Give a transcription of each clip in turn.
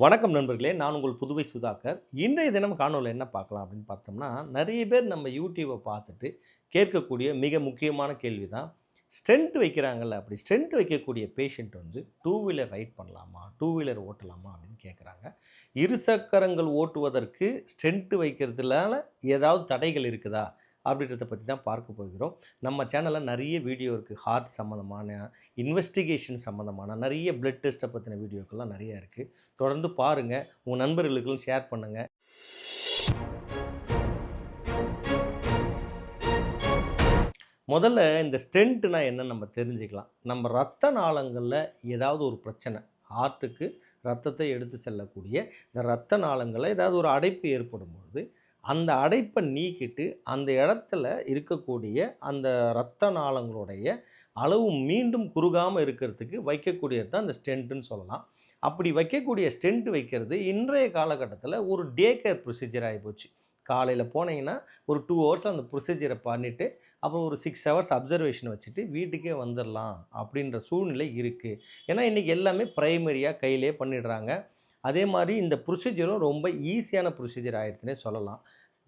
வணக்கம் நண்பர்களே, நான் உங்கள் புதுவை சுதாகர். இன்றைய தினம் காணொளியில என்ன பார்க்கலாம் அப்படின்னு பார்த்தோம்னா, நிறைய பேர் நம்ம யூடியூபை பார்த்துட்டு கேட்கக்கூடிய மிக முக்கியமான கேள்வி தான், ஸ்டென்ட் வைக்கிறாங்கல்ல, அப்படி ஸ்டென்ட் வைக்கக்கூடிய பேஷண்ட் வந்து டூ வீலர் ரைட் பண்ணலாமா? டூ வீலர் ஓட்டலாமா? அப்படின்னு கேட்குறாங்க. இருசக்கரங்கள் ஓட்டுவதற்கு ஸ்டென்ட் வைக்கிறதுனால ஏதாவது தடைகள் இருக்குதா? அப்படின்றத பற்றி தான் பார்க்க போகிறோம். நம்ம சேனலில் நிறைய வீடியோ இருக்குது. ஹார்ட் சம்மந்தமான, இன்வெஸ்டிகேஷன் சம்மந்தமான நிறைய பிளட் டெஸ்ட்டை பற்றின வீடியோக்கள்லாம் நிறைய இருக்குது. தொடர்ந்து பாருங்கள், உங்கள் நண்பர்களுக்கும் ஷேர் பண்ணுங்கள். முதல்ல இந்த ஸ்டென்ட்னா என்னன்னு நம்ம தெரிஞ்சுக்கலாம். நம்ம ரத்த நாளங்களில் ஏதாவது ஒரு பிரச்சனை, ஹார்ட்டுக்கு ரத்தத்தை எடுத்து செல்லக்கூடிய இந்த ரத்த நாளங்களில் ஏதாவது ஒரு அடைப்பு ஏற்படும் பொழுது, அந்த அடைப்பை நீக்கிட்டு அந்த இடத்துல இருக்கக்கூடிய அந்த இரத்த நாளங்களுடைய அளவு மீண்டும் குறுகாமல் இருக்கிறதுக்கு வைக்கக்கூடியது தான் இந்த ஸ்டென்ட்டுன்னு சொல்லலாம். அப்படி வைக்கக்கூடிய ஸ்டென்ட் வைக்கிறது இன்றைய காலகட்டத்தில் ஒரு டே கேர் ப்ரொசீஜர் ஆகிப்போச்சு. காலையில் போனீங்கன்னா ஒரு 2 ஹவர்ஸ் அந்த ப்ரொசீஜரை பண்ணிவிட்டு அப்புறம் ஒரு 6 ஹவர்ஸ் அப்சர்வேஷன் வச்சுட்டு வீட்டுக்கே வந்துடலாம் அப்படின்ற சூழ்நிலை இருக்குது. ஏன்னா இன்றைக்கி எல்லாமே ப்ரைமரியாக கையிலே பண்ணிடுறாங்க. அதே மாதிரி இந்த ப்ரொசீஜரும் ரொம்ப ஈஸியான ப்ரொசீஜர் ஆகிடுதுன்னே சொல்லலாம்.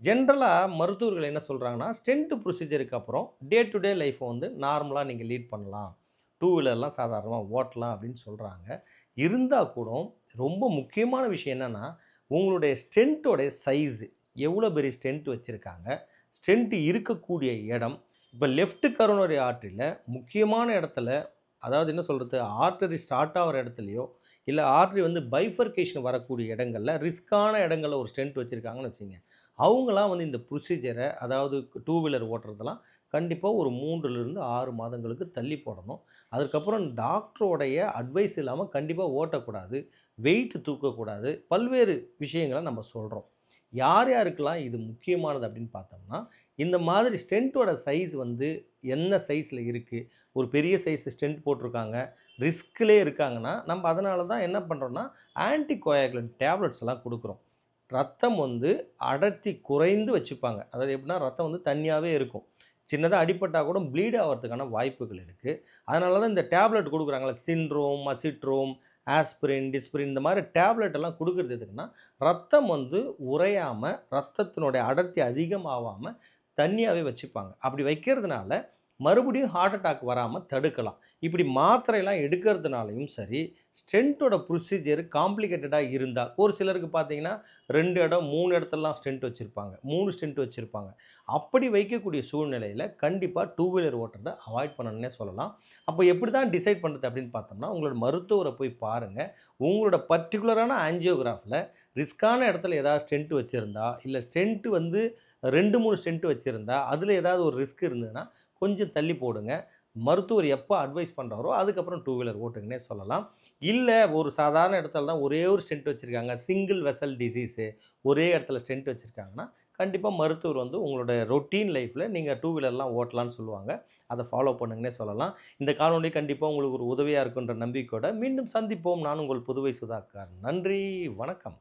ஜென்ரலாக மருத்துவர்கள் என்ன சொல்கிறாங்கன்னா, ஸ்டென்ட் ப்ரொசீஜருக்கு அப்புறம் டே டு டே லைஃப்பை வந்து நார்மலாக நீங்கள் லீட் பண்ணலாம், டூ வீலர்லாம் சாதாரணமாக ஓட்டலாம் அப்படின்னு சொல்கிறாங்க. இருந்தால் கூட ரொம்ப முக்கியமான விஷயம் என்னென்னா, உங்களுடைய ஸ்டென்ட்டோடைய சைஸு எவ்வளோ பெரிய ஸ்டென்ட் வச்சுருக்காங்க, ஸ்டென்ட் இருக்கக்கூடிய இடம். இப்போ லெஃப்ட் கரோனரி ஆர்ட்ரியில் முக்கியமான இடத்துல, அதாவது என்ன சொல்கிறது, ஆர்டரி ஸ்டார்ட் ஆகிற இடத்துலையோ இல்லை ஆர்ட்ரி வந்து பைஃபர்கேஷன் வரக்கூடிய இடங்களில் ரிஸ்க்கான இடங்களில் ஒரு ஸ்டென்ட் வச்சுருக்காங்கன்னு வச்சுங்க, அவங்களாம் வந்து இந்த ப்ரொசீஜரை, அதாவது டூ வீலர் ஓட்டுறதெல்லாம் கண்டிப்பாக ஒரு 3லிருந்து 6 மாதங்களுக்கு தள்ளி போடணும். அதுக்கப்புறம் டாக்டரோடைய அட்வைஸ் இல்லாமல் கண்டிப்பாக ஓட்டக்கூடாது, வெயிட் தூக்கக்கூடாது, பல்வேறு விஷயங்களை நம்ம சொல்கிறோம். யார் யாருக்கெல்லாம் இது முக்கியமானது அப்படின்னு பார்த்தோம்னா, இந்த மாதிரி ஸ்டென்ட்டோட சைஸ் வந்து என்ன சைஸில் இருக்குது, ஒரு பெரிய சைஸ் ஸ்டென்ட் போட்டிருக்காங்க, ரிஸ்க்லே இருக்காங்கன்னா, நம்ம அதனால தான் என்ன பண்ணுறோன்னா, ஆன்டி கோயாகுலன்ட் டேப்லெட்ஸ் எல்லாம் கொடுக்குறோம். ரத்தம் வந்து அடர்த்தி குறைந்து வச்சுப்பாங்க. அதாவது எப்படின்னா, ரத்தம் வந்து தண்ணியாகவே இருக்கும். சின்னதாக அடிபட்டால் கூட ப்ளீட் ஆகிறதுக்கான வாய்ப்புகள் இருக்குது. அதனால தான் இந்த டேப்லெட் கொடுக்குறாங்கல்ல, சின்ட்ரோம், அசிட்ரோம், ஆஸ்பிரின், டிஸ்பிரின், இந்த மாதிரி டேப்லெட் எல்லாம் கொடுக்குறது எதுக்குன்னா, ரத்தம் வந்து உறையாமல், ரத்தத்தினுடைய அடர்த்தி அதிகமாகாமல் தண்ணியாகவே வச்சுப்பாங்க. அப்படி வைக்கிறதுனால மறுபடியும் ஹார்ட் அட்டாக் வராமல் தடுக்கலாம். இப்படி மாத்திரையெல்லாம் எடுக்கிறதுனாலையும் சரி, ஸ்டென்ட்டோட ப்ரொசீஜர் காம்ப்ளிகேட்டடாக இருந்தால், ஒரு சிலருக்கு பார்த்தீங்கன்னா 2 இடம் 3 இடத்துலலாம் ஸ்டென்ட் வச்சுருப்பாங்க, 3 ஸ்டென்ட் வச்சுருப்பாங்க. அப்படி வைக்கக்கூடிய சூழ்நிலையில் கண்டிப்பாக டூ வீலர் ஓட்டுறதை அவாய்ட் பண்ணணுன்னே சொல்லலாம். அப்போ எப்படி தான் டிசைட் பண்ணுறது அப்படின்னு பார்த்தோம்னா, உங்களோட மருத்துவரை போய் பாருங்கள். உங்களோட பர்டிகுலரான ஆஞ்சியோகிராஃபில் ரிஸ்க்கான இடத்துல ஏதாவது ஸ்டென்ட் வச்சுருந்தா, இல்லை ஸ்டென்ட் வந்து 2, 3 ஸ்டென்ட் வச்சுருந்தா, அதில் ஏதாவது ஒரு ரிஸ்க் இருந்ததுன்னா கொஞ்சம் தள்ளி போடுங்க. மருத்துவர் எப்போ அட்வைஸ் பண்ணுறாரோ அதுக்கப்புறம் டூ வீலர் ஓட்டுங்கன்னே சொல்லலாம். இல்லை ஒரு சாதாரண இடத்துல தான் ஒரே ஒரு ஸ்டென்ட் வச்சுருக்காங்க, சிங்கிள் வெசல் டிசீஸு, ஒரே இடத்துல ஸ்டென்ட் வச்சுருக்காங்கன்னா, கண்டிப்பாக மருத்துவர் வந்து உங்களோட ரொட்டீன் லைஃப்பில் நீங்கள் டூ வீலர்லாம் ஓட்டலான்னு சொல்லுவாங்க. அதை ஃபாலோ பண்ணுங்கன்னே சொல்லலாம். இந்த காணொளி கண்டிப்பாக உங்களுக்கு ஒரு உதவியாக இருக்குன்ற நம்பிக்கையோட மீண்டும் சந்திப்போம். நான் உங்கள் புதுவை சுதாகர். நன்றி, வணக்கம்.